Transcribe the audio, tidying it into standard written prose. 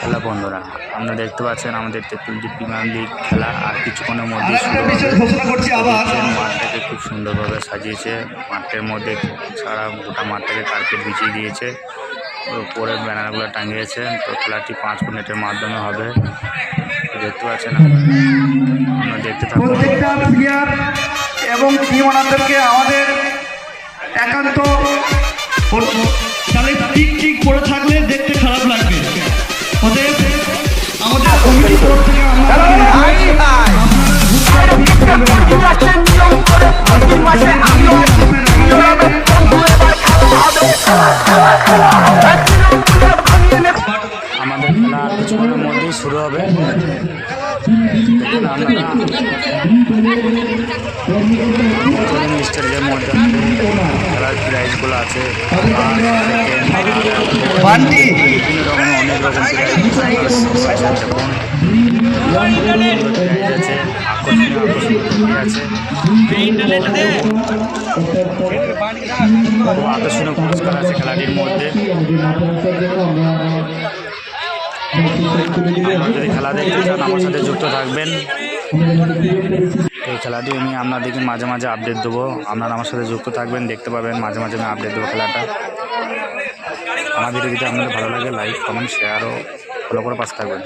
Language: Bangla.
খেলা বন্ধুরা, আপনারা দেখতে পাচ্ছেন আমাদের তেঁতুলটি প্রিমিয়ার লিগ খেলা আর কিছুক্ষণের মধ্যে মাঠটাকে খুব সুন্দরভাবে সাজিয়েছে। মাঠের মধ্যে সারা গোটা মাঠটাকে কার্পেট বিছিয়ে দিয়েছে, উপরে ব্যানারগুলো টাঙিয়েছে। তো খেলাটি 5 মিনিটের মাধ্যমে হবে, দেখতে পাচ্ছেন। আপনারা দেখতে থাকুন। এবং টিম ওনাদেরকে আমাদের একান্ত তাহলে ঠিক পড়ে থাকলে দেখতে খারাপ লাগবে। অতএব আমাদের কমিটির তরফ থেকে আমাদের খেলা কিছুক্ষণের মধ্যেই শুরু হবে। স্টেজের মধ্যে খেলার প্রাইজগুলো আছে, বিভিন্ন রকম অনেক রকম প্রাইজ আছে, আকর্ষণীয় পুরস্কার আছে খেলাটির মধ্যে। যদি খেলা দেখতে চান আমার সাথে যুক্ত থাকবেন। এই খেলাটি আমি আপনাদেরকে মাঝে মাঝে আপডেট দেবো, আপনারা আমার সাথে যুক্ত থাকবেন, দেখতে পাবেন মাঝে মাঝে আমি আপডেট দেবো খেলাটা। আমার ভিডিও যদি আপনাদের ভালো লাগে লাইক কমেন্ট শেয়ার ও ফলো করে পাশে থাকবেন।